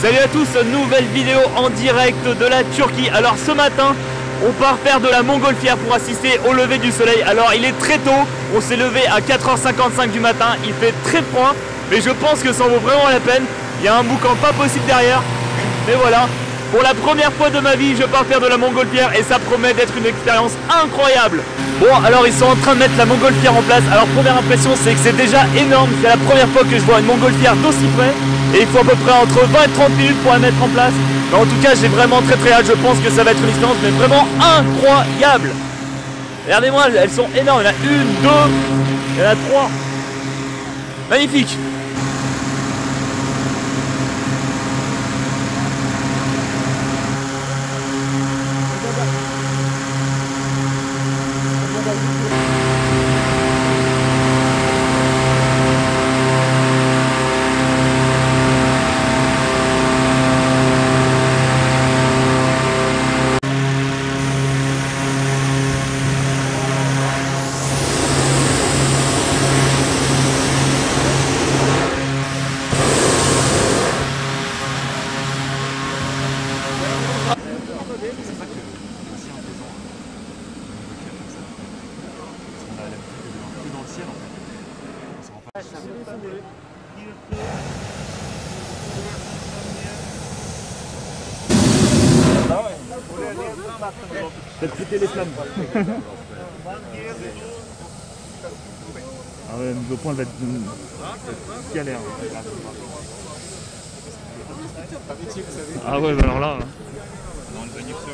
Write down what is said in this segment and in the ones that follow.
Salut à tous, nouvelle vidéo en direct de la Turquie. Alors ce matin, on part faire de la montgolfière pour assister au lever du soleil. Alors il est très tôt, on s'est levé à 4h55 du matin, il fait très froid, mais je pense que ça en vaut vraiment la peine. Il y a un boucan pas possible derrière, mais voilà. Pour la première fois de ma vie, je pars faire de la montgolfière et ça promet d'être une expérience incroyable. Bon, alors ils sont en train de mettre la montgolfière en place. Alors première impression, c'est que c'est déjà énorme. C'est la première fois que je vois une montgolfière d'aussi près. Et il faut à peu près entre 20 et 30 minutes pour la mettre en place. Mais en tout cas, j'ai vraiment très hâte. Je pense que ça va être une expérience mais vraiment incroyable. Regardez-moi, elles sont énormes. Il y en a une, deux, il y en a trois. Magnifique. Faites péter les flammes. Ah ouais, le point va être galère. Ah ouais, bah alors là.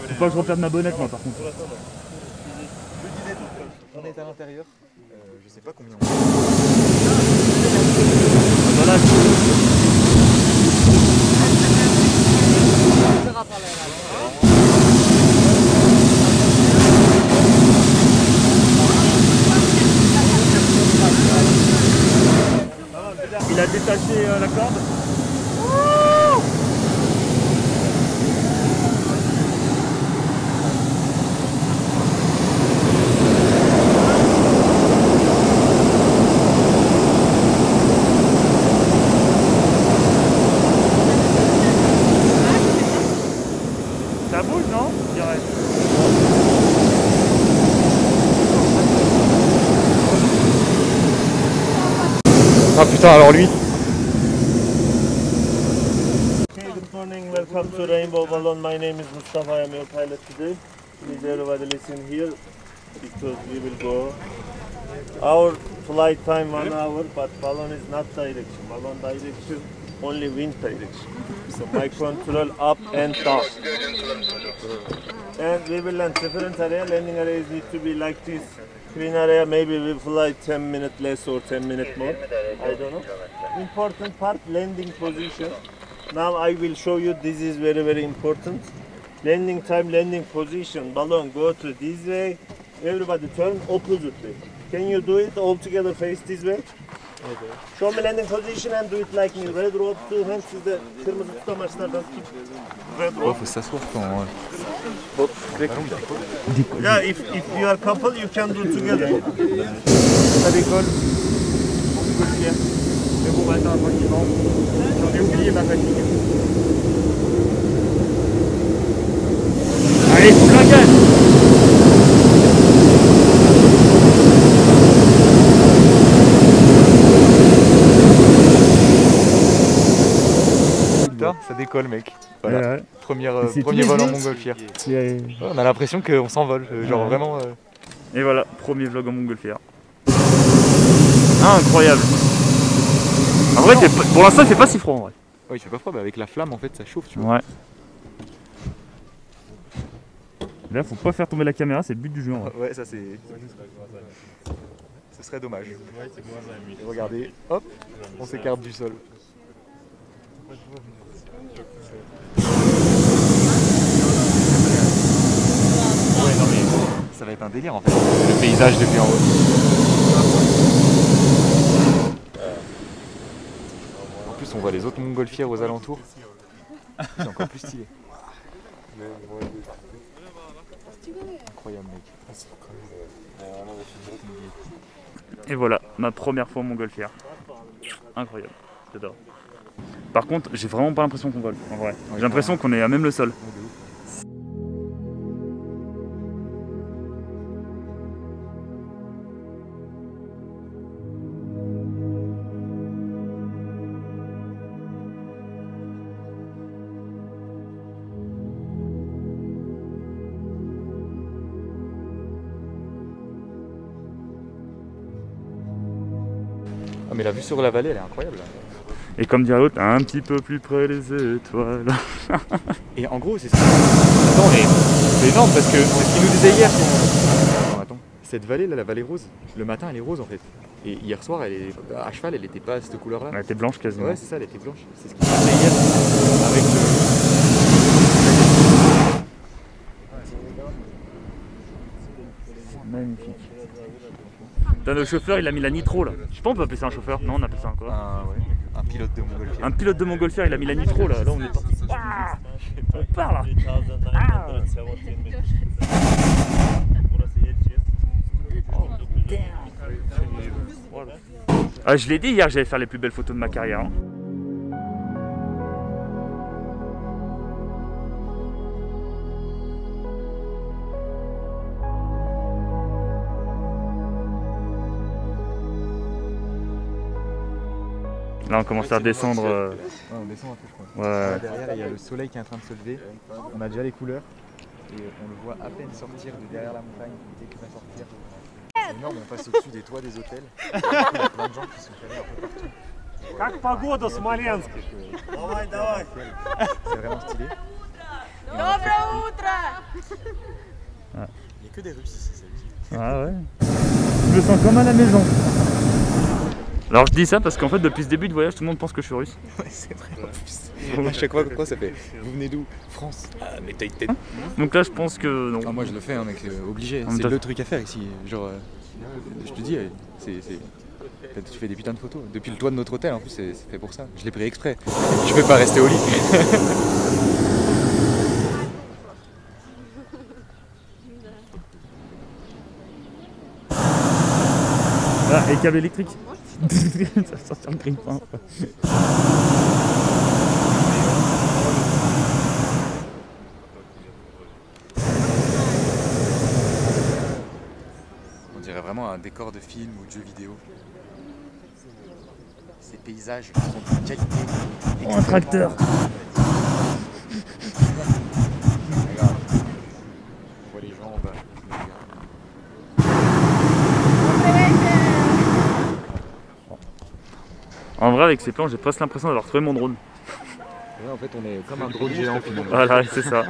Faut pas que je reperde ma bonnette moi par contre. On est à l'intérieur, je sais pas combien. Voilà. Il a détaché la corde. Ça bouge, non? Je dirais. Ah putain, alors lui. Okay, good morning, welcome to Rainbow Balloon. My name is Mustafa, I am your pilot today. Please everybody listen here because we will go. Our flight time 1 hour, but balloon is not direction. Balloon direction, only wind direction. So my control up and down. And we will land different area. Landing areas need to be like this. Green area, maybe we fly 10 minutes less or 10 minutes more. I don't know. Important part, landing position. Now I will show you, this is very important. Landing time, landing position. Balloon go to this way. Everybody turn opposite way. Can you do it all together, face this way? Okay. Show me landing position and do it like me. Red rope, two hands is the kırmızı tutamaçlardan tut. Red rope. Faut s'asseoir quand... Yeah, if you are couple, you can do together. Ça décolle. Le bon matin tranquillement. J'en ai oublié ma fatigue. Allez, faut plein gaz. Ça décolle mec. Voilà. Ouais. Premier vol en montgolfière. Ouais, on a l'impression qu'on s'envole, genre vraiment... Et voilà, premier vlog en montgolfière. Incroyable. En vrai, pour l'instant il fait pas si froid en vrai. Ouais, il fait pas froid, mais avec la flamme en fait ça chauffe, tu vois. Ouais. Là faut pas faire tomber la caméra, c'est le but du jeu en vrai. Ouais, ça c'est... Ce serait dommage. Et regardez, hop, on s'écarte du sol. Ouais, non mais ça va être un délire en fait, le paysage depuis en haut. En plus on voit les autres montgolfières aux alentours. C'est encore plus stylé. Incroyable mec. Et voilà, ma première fois en montgolfière. Incroyable, j'adore. Par contre, j'ai vraiment pas l'impression qu'on vole, en vrai. Ouais, J'ai l'impression qu'on est à même le sol. Ouais, de ouf. Ah mais la vue sur la vallée elle est incroyable. Et comme dirait l'autre, un petit peu plus près des étoiles. Et en gros c'est ça. Attends mais c'est énorme parce que c'est ce qu'il nous disait hier. Attends, cette vallée là, la vallée rose, le matin elle est rose en fait. Et hier soir elle est à cheval elle était pas à cette couleur là. Elle était blanche quasiment. Ouais c'est ça, elle était blanche. C'est ce qu'il nous disait hier avec le... Magnifique. Putain, le chauffeur il a mis la nitro là. Je sais pas on peut appeler ça un chauffeur. Non on appelle ça quoi. Un pilote de montgolfière. Un pilote de montgolfière il a mis la nitro là. Là on est parti. Ah, on part là. Ah. Ah, je l'ai dit hier que j'allais faire les plus belles photos de ma carrière. Hein. Là on commence à descendre. Ouais, on descend un peu je crois. Ouais. Là, derrière il y a le soleil qui est en train de se lever. On a déjà les couleurs. Et on le voit à peine sortir de derrière la montagne. Dès qu'il va sortir. C'est énorme, on passe au-dessus des toits des hôtels. Il y a plein de gens qui sont calés un peu partout. Как погода в Смоленске? Давай, давай. C'est vraiment stylé. Доброе утро! Il n'y a que des Russes ici, c'est Ah ouais. Je me sens comme à la maison. Alors je dis ça parce qu'en fait depuis ce début de voyage tout le monde pense que je suis russe. Ouais, c'est vrai en plus. À chaque fois, quoi ça fait? Vous venez d'où? France. Ah, mais t'as été. Donc là je pense que non. Ah, moi je le fais, hein, mec, obligé. En C'est même le temps- truc à faire ici. Genre, je te dis, tu fais des putains de photos. Depuis le toit de notre hôtel, en plus, c'est fait pour ça. Je l'ai pris exprès. Je peux pas rester au lit. Ah, et câble électrique. Ça va sortir le grille-pain. On dirait vraiment un décor de film ou de jeu vidéo. Ces paysages sont de qualité. Oh, un tracteur. Regarde. On voit les gens en bas. En vrai avec ces plans j'ai presque l'impression d'avoir trouvé mon drone. Ouais, en fait, on est comme un drone géant finalement. Voilà c'est ça.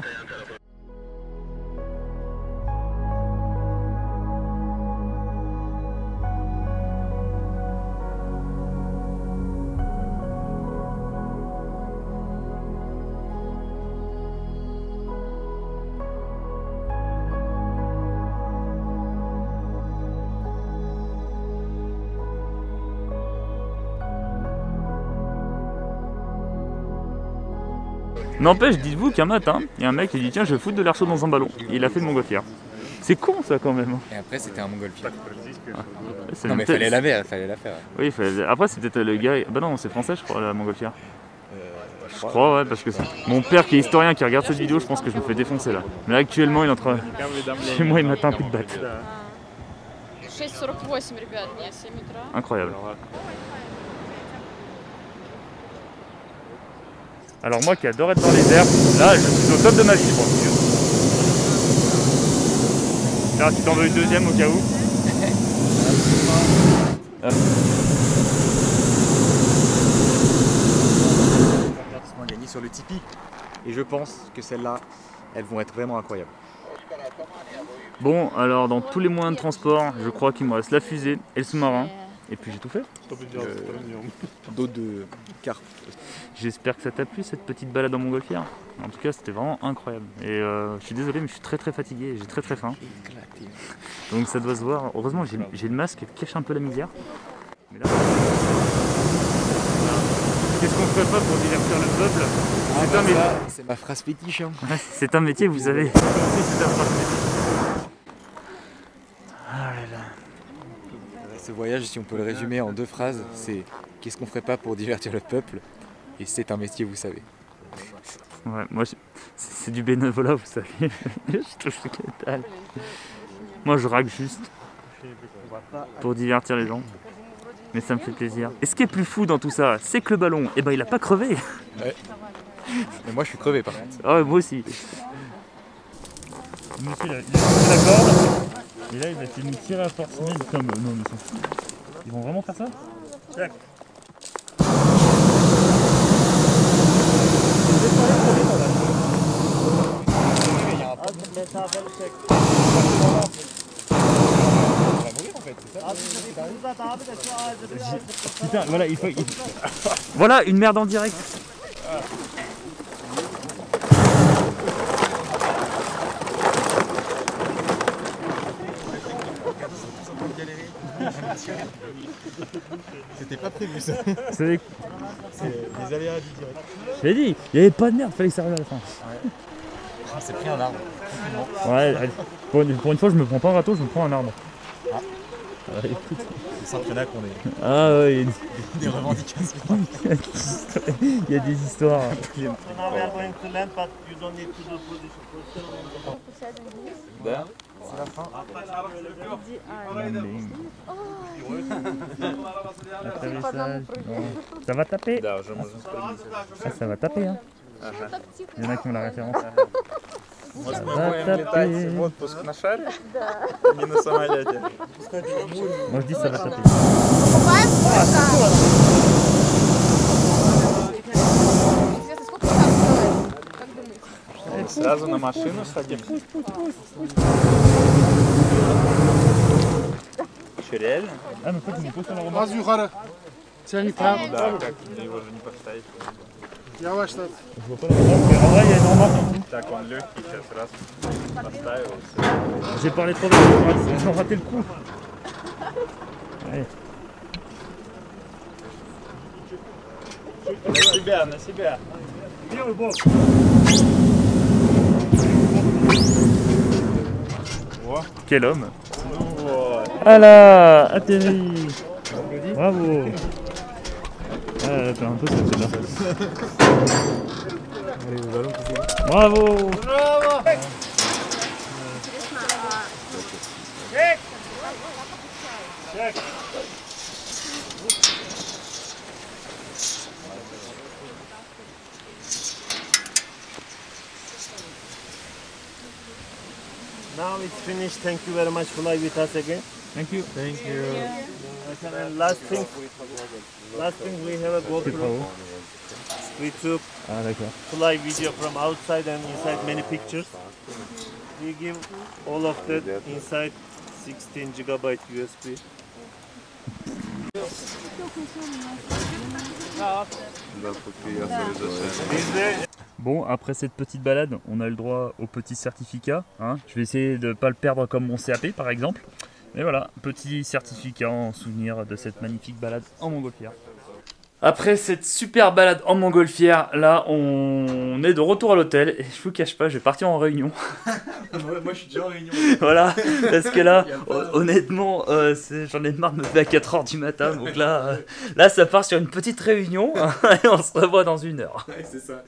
N'empêche, dites-vous qu'un matin, il y a un mec qui dit tiens je vais foutre de l'air chaud dans un ballon. Et il a fait de montgolfière. C'est con ça quand même. Et après, c'était un montgolfier. C'est Non, mais peut-être- fallait la faire. Oui, après c'est peut-être le gars. Bah non, c'est français je crois la montgolfière. Je crois ouais parce que c'est mon père qui est historien qui regarde cette vidéo, je pense que je me fais défoncer là. Mais là actuellement il est en train. Chez moi il m'attend un coup de batte. 6:48, ребят, не 7 утра. Incroyable. Alors moi qui adore être dans les airs, là je suis au top de ma vie je pense. Là tu t'en veux une deuxième au cas où. On a gagné sur le Tipeee. Et je pense que celles-là, elles vont être vraiment incroyables. Bon alors dans tous les moyens de transport, je crois qu'il me reste la fusée et le sous-marin. Et puis j'ai tout fait. D'autres de cartes. J'espère que ça t'a plu cette petite balade en montgolfière. En tout cas c'était vraiment incroyable. Et je suis désolé mais je suis très fatigué et j'ai très faim. Donc ça doit se voir. Heureusement j'ai le masque qui cache un peu la misère. Mais là... Qu'est-ce qu'on ferait pas pour divertir le peuple? C'est un métier. C'est ma phrase fétiche. Hein. C'est un métier vous savez. C'est un phrase fétiche. Ah là là. Ce voyage, si on peut le résumer en deux phrases, c'est qu'est-ce qu'on ferait pas pour divertir le peuple? Et c'est un métier, vous savez. Ouais, moi, c'est du bénévolat, vous savez. Je touche que dalle. Moi, je rague juste pour divertir les gens. Mais ça me fait plaisir. Et ce qui est plus fou dans tout ça, c'est que le ballon, eh ben, il a pas crevé. Ouais. Mais moi, je suis crevé par contre. Ah ouais, moi aussi. Le monsieur, il a pris la corde. Et là, il va essayer de nous tirer à force. Comme... Non, mais ils sont fous. Ils vont vraiment faire ça? Check. Putain, voilà, il faut... Voilà, une merde en direct. C'était pas prévu ça. C'est des aléas du direct. Je l'ai dit, il n'y avait pas de merde, fallait que ça arrive à la fin. Ouais. Ah, c'est pris un arbre. Ouais, allez. Pour une fois, je me prends pas un râteau, je me prends un arbre. Ah. Ouais, écoute. C'est qu'il y en a qu'on est. Ah ouais, Des revendications. Il y a des histoires. So now we are going to land, but you don't need to do position. C'est la fin. Atterrissage. Ça va taper. Ça va taper, hein. Il y en a qui ont la référence. Ça va taper. Отпуск на шаре? Не на самолете. Moi je dis ça va taper. Сколько там стоит? Как думаете? Сразу на машину садим. Что, реально? Ah mais pourquoi tu me poses sur la remarque? Az yukarı. Sen git tamam. Да, как его же не поставить. Yavaşlat. Je vois pas la remarque, mais en vrai il y a une remarque en dessous. Так, он легкий, сейчас раз поставил. J'ai parlé trop vite, ils ont raté le coup. Allez. На себя, на себя. Quel homme. Ну вот. Ah là, atterri. Bravo. Ah, t'as un peu sauté là. Allez, le ballon qui s'est... Bravo. Now it's finished. Thank you very much for flying with us again. Thank you. Thank you. And last thing, we have a C'est GoPro. bravo. We took Ah d'accord. fly video from outside and inside many pictures. We give all of that inside 16 GB USB. Bon, après cette petite balade, on a le droit au petit certificat. Hein. Je vais essayer de ne pas le perdre comme mon CAP par exemple. Mais voilà, petit certificat en souvenir de cette magnifique balade en montgolfière. Après cette super balade en montgolfière, là on est de retour à l'hôtel et je vous cache pas, je vais partir en réunion. Moi je suis déjà en réunion. Voilà, parce que là, honnêtement, j'en ai marre de me lever à 4h du matin, donc là, là ça part sur une petite réunion et on se revoit dans 1 heure. Ouais, c'est ça.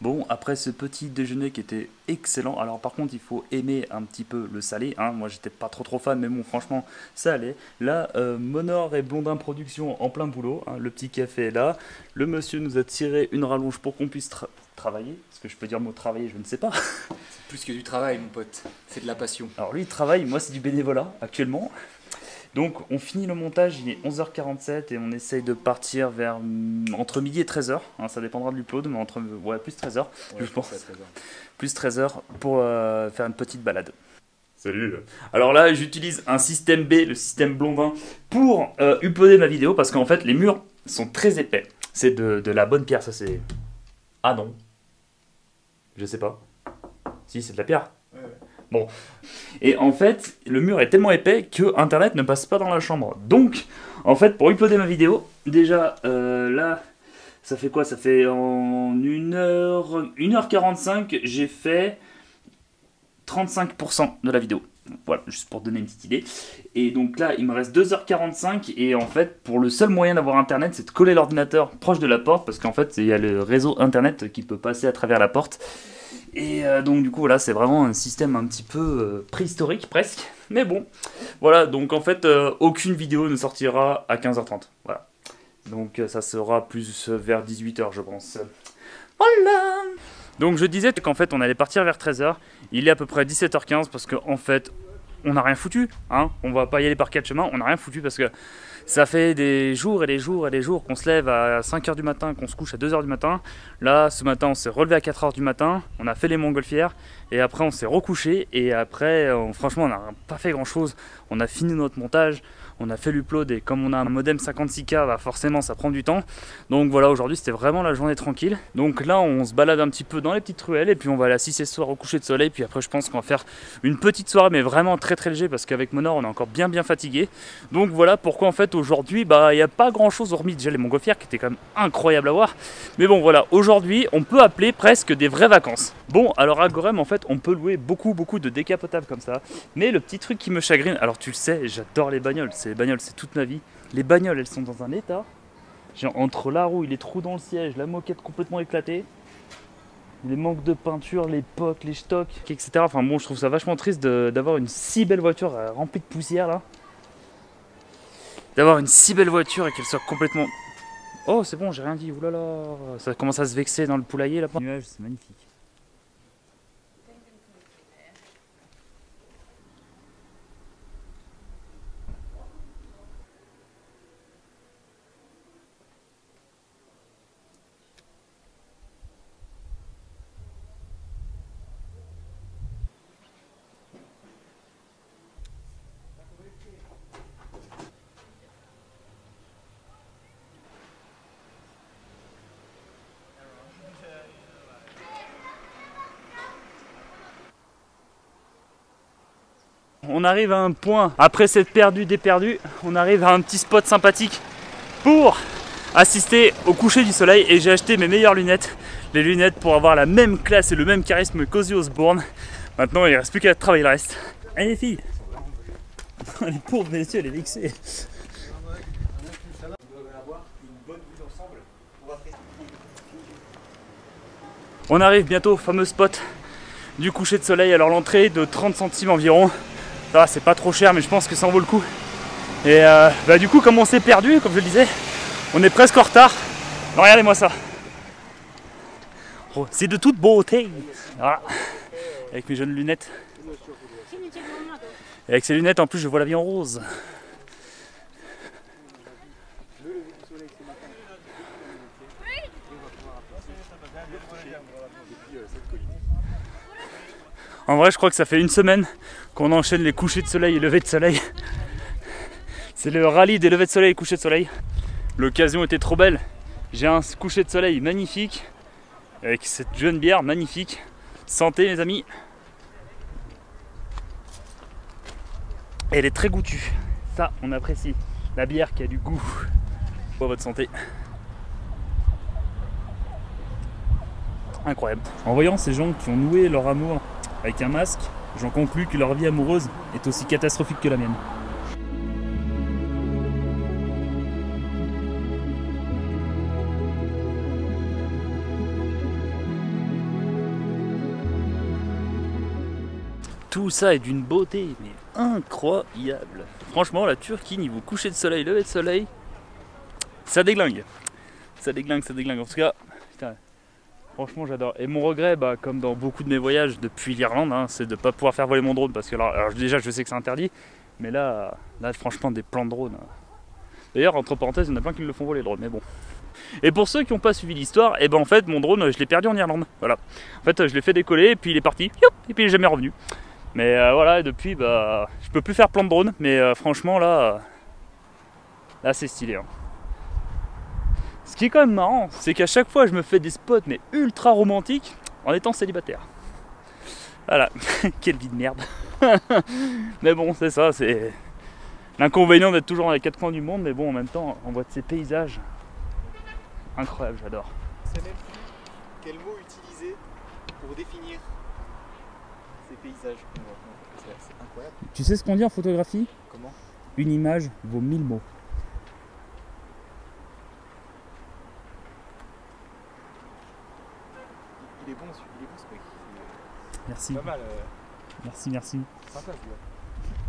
Bon, après ce petit déjeuner qui était excellent, alors par contre il faut aimer un petit peu le salé, hein. Moi j'étais pas trop fan, mais bon franchement ça allait. Là, Monor et Blondin Production en plein boulot, hein. Le petit café est là, le monsieur nous a tiré une rallonge pour qu'on puisse travailler, est-ce que je peux dire le mot travailler, je ne sais pas. C'est plus que du travail mon pote, c'est de la passion. Alors lui il travaille, moi c'est du bénévolat actuellement. Donc on finit le montage, il est 11h47 et on essaye de partir vers entre midi et 13h, hein, ça dépendra de l'upload, mais entre plus 13h, ouais, je pense. Plus 13h pour faire une petite balade. Salut. Alors là j'utilise un système B, le système Blondin, pour uploader ma vidéo parce qu'en fait les murs sont très épais. C'est de la bonne pierre, ça c'est... Ah non. Je sais pas. Si, c'est de la pierre. Ouais. Bon, et en fait, le mur est tellement épais que Internet ne passe pas dans la chambre. Donc, en fait, pour uploader ma vidéo, déjà, là, ça fait quoi? Ça fait en 1h45, j'ai fait 35% de la vidéo. Voilà, juste pour donner une petite idée. Et donc là, il me reste 2h45 et en fait, pour le seul moyen d'avoir internet, c'est de coller l'ordinateur proche de la porte parce qu'en fait, il y a le réseau internet qui peut passer à travers la porte. Et donc du coup, voilà, c'est vraiment un système un petit peu préhistorique presque. Mais bon, voilà, donc en fait, aucune vidéo ne sortira à 15h30. Voilà. Donc ça sera plus vers 18h, je pense. Voilà. Donc je disais qu'en fait on allait partir vers 13h, il est à peu près 17h15 parce qu'en fait on n'a rien foutu, hein. On va pas y aller par quatre chemins, on n'a rien foutu parce que ça fait des jours et des jours et des jours qu'on se lève à 5h du matin, qu'on se couche à 2h du matin. Là ce matin on s'est relevé à 4h du matin, on a fait les montgolfières et après on s'est recouché et après franchement on n'a pas fait grand chose, on a fini notre montage. On a fait l'upload et comme on a un modem 56K, bah forcément ça prend du temps. Donc voilà, aujourd'hui c'était vraiment la journée tranquille. Donc là on se balade un petit peu dans les petites ruelles et puis on va aller assister ce soir au coucher de soleil. Puis après je pense qu'on va faire une petite soirée mais vraiment très léger parce qu'avec Monor on est encore bien fatigué. Donc voilà pourquoi en fait aujourd'hui bah il n'y a pas grand chose hormis déjà les montgolfières qui étaient quand même incroyables à voir. Mais bon voilà, aujourd'hui on peut appeler presque des vraies vacances. Bon alors à Gorem en fait on peut louer beaucoup de décapotables comme ça. Mais le petit truc qui me chagrine, alors tu le sais, j'adore les bagnoles. Les bagnoles c'est toute ma vie. Les bagnoles elles sont dans un état, genre entre la rouille, les trous dans le siège, la moquette complètement éclatée, les manques de peinture, les pocs, les stocks, etc. Enfin bon, je trouve ça vachement triste d'avoir une si belle voiture remplie de poussière là. D'avoir une si belle voiture et qu'elle soit complètement... Oh c'est bon, j'ai rien dit, oulala, ça commence à se vexer dans le poulailler là. Le nuage c'est magnifique. On arrive à un point, après cette perdue, on arrive à un petit spot sympathique pour assister au coucher du soleil et j'ai acheté mes meilleures lunettes, les lunettes pour avoir la même classe et le même charisme qu'Ozzy Osbourne. Maintenant il ne reste plus qu'à travailler le reste. Allez les filles. Les pauvres messieurs, elle est vexée. On arrive bientôt au fameux spot du coucher de soleil. Alors l'entrée de 30 centimes environ. Ça va, c'est pas trop cher mais je pense que ça en vaut le coup. Et bah du coup comme on s'est perdu, comme je le disais, on est presque en retard. Alors, regardez-moi ça. Oh, c'est de toute beauté. Voilà. Avec mes jeunes lunettes. Et avec ces lunettes en plus je vois la vie en rose. En vrai je crois que ça fait une semaine qu'on enchaîne les couchers de soleil et levées de soleil. C'est le rallye des levées de soleil et couchers de soleil. L'occasion était trop belle. J'ai un coucher de soleil magnifique avec cette jeune bière magnifique. Santé mes amis. Elle est très goûtue. Ça on apprécie. La bière qui a du goût. Pour votre santé. Incroyable. En voyant ces gens qui ont noué leur amour avec un masque, j'en conclus que leur vie amoureuse est aussi catastrophique que la mienne. Tout ça est d'une beauté, mais incroyable. Franchement, la Turquie, niveau coucher de soleil, lever de soleil, ça déglingue. Ça déglingue. En tout cas, putain, franchement, j'adore. Et mon regret, bah, comme dans beaucoup de mes voyages depuis l'Irlande, hein, c'est de ne pas pouvoir faire voler mon drone. Parce que alors déjà, je sais que c'est interdit, mais là, franchement, des plans de drone. D'ailleurs, entre parenthèses, il y en a plein qui me le font voler le drone, mais bon. Et pour ceux qui n'ont pas suivi l'histoire, et ben en fait, mon drone, je l'ai perdu en Irlande. Voilà. En fait, je l'ai fait décoller, et puis il est parti, et puis il n'est jamais revenu. Mais voilà, et depuis, bah, je peux plus faire plan de drone, mais franchement, là c'est stylé. Hein. Ce qui est quand même marrant, c'est qu'à chaque fois, je me fais des spots, mais ultra romantiques, en étant célibataire. Voilà, quelle vie de merde. Mais bon, c'est ça, c'est l'inconvénient d'être toujours dans les quatre coins du monde, mais bon, en même temps, on voit de ces paysages incroyables, j'adore. C'est même plus quel mot utiliser pour définir ces paysages qu'on voit. C'est incroyable. Tu sais ce qu'on dit en photographie? Comment? Une image vaut 1000 mots. Il est bon ce mec. Merci. C'est pas mal. Merci, merci. Sympa ce gars.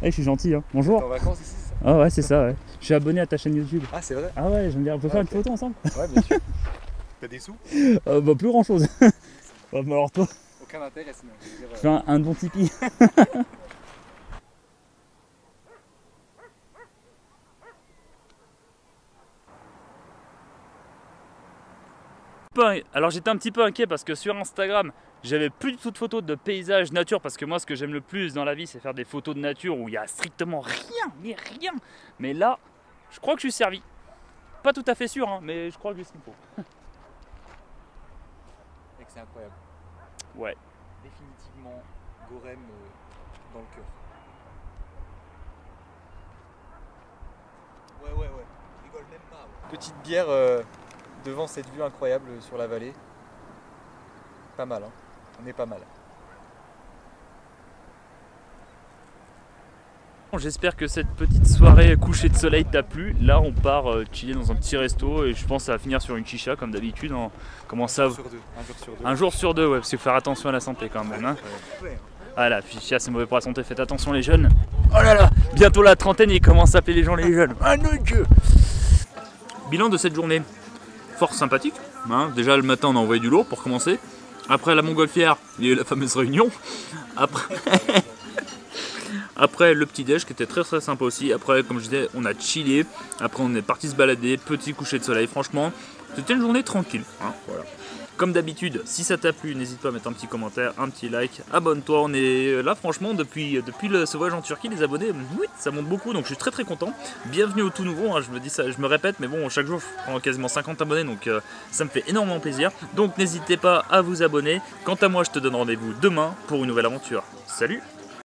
Eh, je suis gentil, hein. Bonjour. T'es en vacances ici, c'est ça? Ah ouais, c'est ça, ouais. Je suis abonné à ta chaîne YouTube. Ah, c'est vrai? Ah ouais, j'aime bien. On peut faire ok. une photo ensemble? Ouais, bien sûr. T'as des sous? Bah, plus grand chose. Bah, mais alors toi, Aucun intérêt sinon. Je veux dire, je fais un don Tipeee. Alors j'étais un petit peu inquiet parce que sur Instagram j'avais plus du tout de photos de paysages nature, parce que moi ce que j'aime le plus dans la vie c'est faire des photos de nature où il y a strictement rien, mais rien. Mais là je crois que je suis servi. Pas tout à fait sûr hein, mais je crois que j'ai ce qu'il faut. mec, c'est incroyable. Ouais. Définitivement, Gorem dans le cœur. Ouais. Rigole même pas. Ouais. Petite bière devant cette vue incroyable sur la vallée. Pas mal, hein. On est pas mal. J'espère que cette petite soirée coucher de soleil t'a plu. Là on part chiller dans un petit resto et je pense que ça va finir sur une chicha comme d'habitude. Comment ça? Un jour sur deux. Un jour sur deux, ouais, parce qu'il faut faire attention à la santé quand même. Hein. Ouais. Ah la chicha c'est mauvais pour la santé, faites attention les jeunes. Oh là là, bientôt la trentaine, ils commencent à appeler les gens les jeunes. Ah non Dieu. Bilan de cette journée, fort sympathique. Hein. Déjà le matin on a envoyé du lourd pour commencer. Après la montgolfière, il y a eu la fameuse réunion. Après le petit déj qui était très sympa aussi. Après comme je disais on a chillé. Après on est parti se balader, petit coucher de soleil. Franchement c'était une journée tranquille. Hein, voilà. Comme d'habitude, si ça t'a plu, n'hésite pas à mettre un petit commentaire, un petit like, abonne-toi. On est là franchement depuis ce voyage en Turquie, les abonnés, oui, ça monte beaucoup, donc je suis très content. Bienvenue au tout nouveau, hein, je me dis ça, je me répète, mais bon, chaque jour je prends quasiment 50 abonnés, donc ça me fait énormément plaisir. Donc n'hésitez pas à vous abonner. Quant à moi, je te donne rendez-vous demain pour une nouvelle aventure. Salut!